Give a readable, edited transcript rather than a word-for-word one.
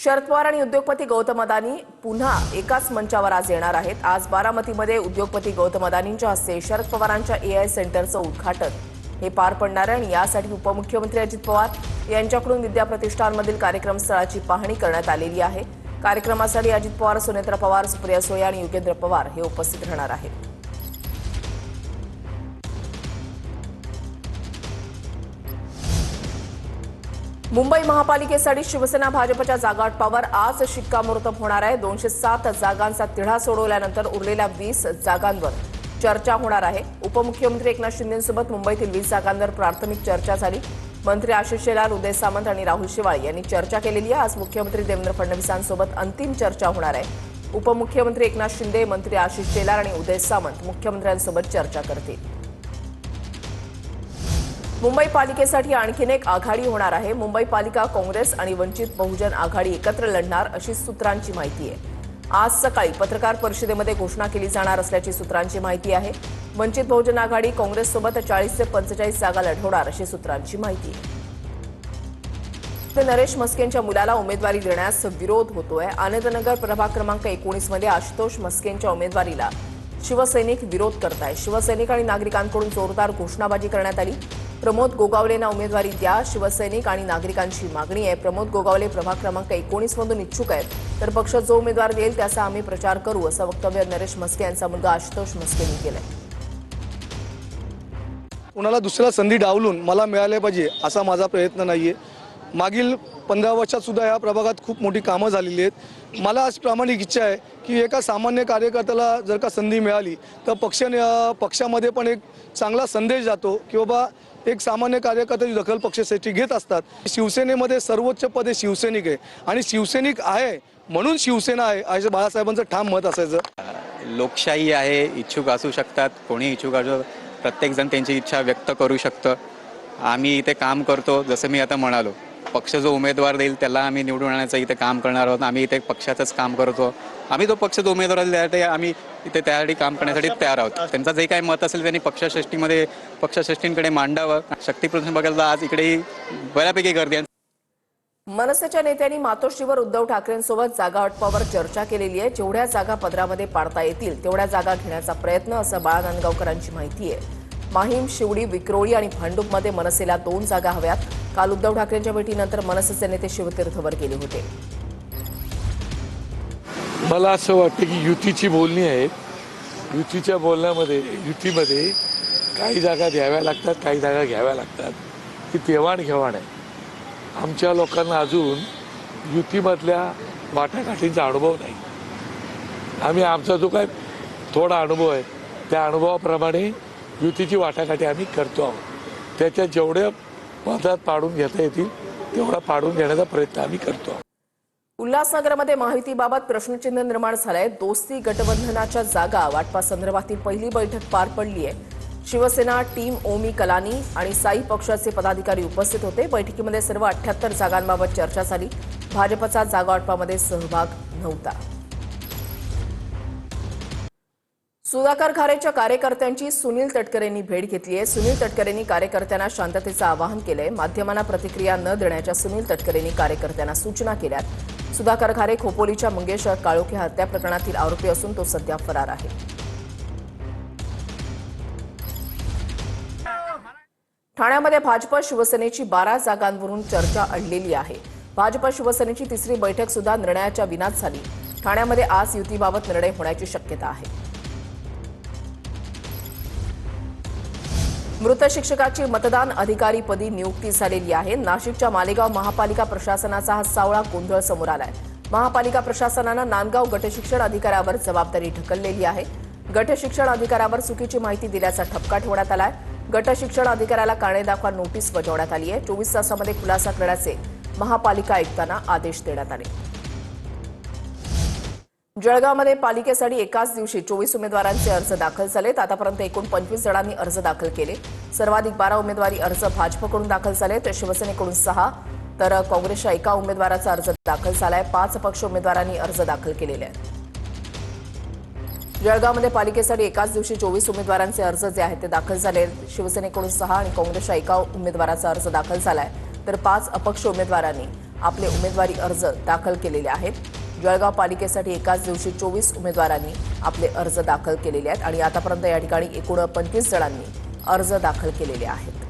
शरद पवार आणि उद्योगपती गौतम अदानी पुन्हा एकाच मंचावर आज येणार आहेत। आज बारामतीमध्ये उद्योगपती गौतम अदानींच्या हस्ते शरद पवारांच्या एआय सेंटरचं उद्घाटन हे पार पडणार आहे आणि यासाठी उपमुख्यमंत्री अजित पवार यांच्याकडून विद्या प्रतिष्ठानमधील कार्यक्रम स्थळाची पाहणी करण्यात आलेली आहे। कार्यक्रमासाठी अजित पवार, सुनेत्रा पवार, सुप्रिया सुळे आणि युगेंद्र पवार हे उपस्थित राहणार आहेत। मुंबई महापालिकेसाठी शिवसेना भाजपच्या जागावाटपावर आज शिक्कामोर्तब होणार आहे। 207 जागांचा तिढा सोडवल्यानंतर उरलेल्या 20 जागांवर चर्चा होणार आहे। उपमुख्यमंत्री एकनाथ शिंदेंसोबत मुंबईतील 20 जागांवर प्राथमिक चर्चा झाली। मंत्री आशिष शेलार, उदय सामंत आणि राहुल शेवाळे यांनी चर्चा केलेली आहे। आज मुख्यमंत्री देवेंद्र फडणवीसांसोबत अंतिम चर्चा होणार आहे। उपमुख्यमंत्री एकनाथ शिंदे, मंत्री आशिष शेलार आणि उदय सामंत मुख्यमंत्र्यांसोबत चर्चा करतील। मुंबई पालिकेसाठी आणखीन एक आघाडी होणार आहे। मुंबई पालिका काँग्रेस आणि वंचित बहुजन आघाडी एकत्र लढणार अशी सूत्रांची माहिती आहे। आज सकाळी पत्रकार परिषदेमध्ये घोषणा केली जाणार असल्याची सूत्रांची माहिती आहे। वंचित बहुजन आघाडी काँग्रेससोबत 40 ते 45 जागा लढवणार अशी सूत्रांची माहिती आहे। नरेश मस्केंच्या मुलाला उमेदवारी देण्यास विरोध होतोय। आनंदनगर प्रभाग क्रमांक 19 मध्ये आशुतोष मस्केंच्या उमेदवारीला शिवसैनिक विरोध करतायत। शिवसैनिक आणि नागरिकांकडून जोरदार घोषणाबाजी करण्यात आली। प्रमोद गोगावलेंना उमेदवारी द्या, शिवसैनिक आणि नागरिकांची मागणी आहे। प्रमोद गोगावले प्रभाग क्रमांक 19 मधून इच्छुक आहेत, तर पक्ष जो उमेदवार देईल त्याचा आम्ही प्रचार करू, असं वक्तव्य नरेश मस्के यांचा मुलगा आशुतोष मस्केंनी केलंय। कुणाला दुसऱ्या संधी डावलून मला मिळाले पाहिजे असा माझा प्रयत्न नाहीये। मागील 15 वर्षात सुद्धा या प्रभागात खूप मोठी कामं झालेली आहेत। मला आज प्रामाणिक इच्छा आहे की एका सामान्य कार्यकर्त्याला जर का संधी मिळाली तर पक्षामध्ये पण एक चांगला संदेश जातो की बाबा एक सामान्य कार्यकर्त्याची दखल पक्षासाठी घेत असतात। शिवसेनेमध्ये सर्वोच्च पदे शिवसैनिक आहे आणि शिवसैनिक आहे म्हणून शिवसेना आहे असं बाळासाहेबांचं ठाम मत असायचं। लोकशाही आहे, इच्छुक असू शकतात, कोणी इच्छुक असू, प्रत्येकजण त्यांची इच्छा व्यक्त करू शकतं। आम्ही इथे काम करतो, जसं मी आता म्हणालो, पक्ष जो उमेदवार देईल त्याला आम्ही निवडून आणण्याचं इथे काम करणार आहोत। आम्ही इथे पक्षाचंच काम करतो। आम्ही तो पक्ष जो उमेदवार देईल त्यासाठी आम्ही इथे त्यासाठी काम करण्यासाठी तयार आहोत। त्यांचं जे काही मत असेल त्यांनी पक्षश्रेष्ठींकडे मांडावं। शक्तीप्रदर्शन बघायला आज इकडेही बऱ्यापैकी गर्दी आहे। मनसेच्या नेत्यांनी मातोश्रीवर उद्धव ठाकरेंसोबत जागावाटपावर चर्चा केलेली आहे। जेवढ्या जागा पदरामध्ये पाडता येतील तेवढ्या जागा घेण्याचा प्रयत्न, असं बाळा नांदगावकरांची माहिती आहे। माहीम, शिवडी, विक्रोळी आणि भांडूपमध्ये मनसेला 2 जागा हव्यात। काल उद्धव ठाकरेंच्या भेटीनंतर मनसेचे नेते शिवतीर्थवर गेले होते। मला असं वाटतं की युतीची बोलणी आहे। युतीच्या बोलण्यामध्ये युतीमध्ये काही जागा द्याव्या लागतात, काही जागा घ्याव्या लागतात। ही देवाणघेवाण आहे। आमच्या लोकांना अजून युतीमधल्या वाटाघाटींचा अनुभव नाही। आम्ही आमचा जो काय थोडा अनुभव आहे त्या अनुभवाप्रमाणे युतीची वाटाघाटी आम्ही करतो आहोत। त्याच्या जेवढ्या पदात पाडून घेता येतील तेवढा पाडून घेण्याचा प्रयत्न आम्ही करतो आहोत। उल्हासनगरमध्ये माहितीबाबत प्रश्नचिन्ह निर्माण झालंय। दोस्ती गठबंधनाच्या जागा वाटपासंदर्भातील पहिली बैठक पार पडली आहे। शिवसेना, टीम ओमी कलानी आणि साई पक्षाचे पदाधिकारी उपस्थित होते। बैठकीमध्ये सर्व 78 जागांबाबत चर्चा झाली। भाजपचा जागावाटपामध्ये सहभाग नव्हता। सुधाकर खारेच्या कार्यकर्त्यांची सुनील तटकरेंनी भेट घेतली आहे। सुनील तटकरेंनी कार्यकर्त्यांना शांततेचं आवाहन केलंय। माध्यमांना प्रतिक्रिया न देण्याच्या सुनील तटकरेंनी कार्यकर्त्यांना सूचना केल्यात। सुधाकर खारे खोपोलीच्या मंगेश काळोखे हत्या प्रकरणातील आरोपी असून तो सध्या फरार आहे। ठाण्यामध्ये भाजप शिवसेनेची 12 जागांवरून चर्चा अडलेली आहे। भाजप शिवसेनेची तिसरी बैठक सुद्धा निर्णयाच्या विनात झाली। ठाण्यामध्ये आज युतीबाबत निर्णय होण्याची शक्यता आहे। मृत शिक्षकाची मतदान अधिकारीपदी नियुक्ती झालेली आहे। नाशिकच्या मालेगाव महापालिका प्रशासनाचा हा सावळा गोंधळ समोर आलाय। महापालिका प्रशासनानं नांदगाव गटशिक्षण अधिकाऱ्यावर जबाबदारी ढकललेली आहे। गटशिक्षण अधिकाऱ्यावर चुकीची माहिती दिल्याचा ठपका ठेवण्यात आलाय। गटशिक्षण अधिकाऱ्याला कारणे दाखवा नोटीस बजावण्यात आली आहे। 24 तासामध्ये खुलासा करण्याचे महापालिका आयुक्तांना आदेश देण्यात आले। जळगावमध्ये पालिकेसाठी एकाच दिवशी 24 उमेदवारांचे अर्ज दाखल झालेत। आतापर्यंत एकूण 25 जणांनी अर्ज दाखल केले। सर्वाधिक 12 उमेदवारी अर्ज भाजपकडून दाखल झालेत, शिवसेनेकडून 6, तर काँग्रेसच्या एका उमेदवाराचा अर्ज दाखल झालाय। 5 अपक्ष उमेदवारांनी अर्ज दाखल केलेले आहेत। जळगावमध्ये पालिकेसाठी एकाच दिवशी 24 उमेदवारांचे अर्ज जे आहेत ते दाखल झाले। शिवसेनेकडून 6 आणि काँग्रेसच्या एका उमेदवाराचा अर्ज दाखल झालाय, तर 5 अपक्ष उमेदवारांनी आपले उमेदवारी अर्ज दाखल केलेले आहेत. जळगाव पालिकेसाठी एकाच दिवशी 24 उमेदवारांनी आपले अर्ज दाखल केलेले आहेत आणि आतापर्यंत या ठिकाणी एकूण 25 जणांनी अर्ज दाखल केलेले आहेत.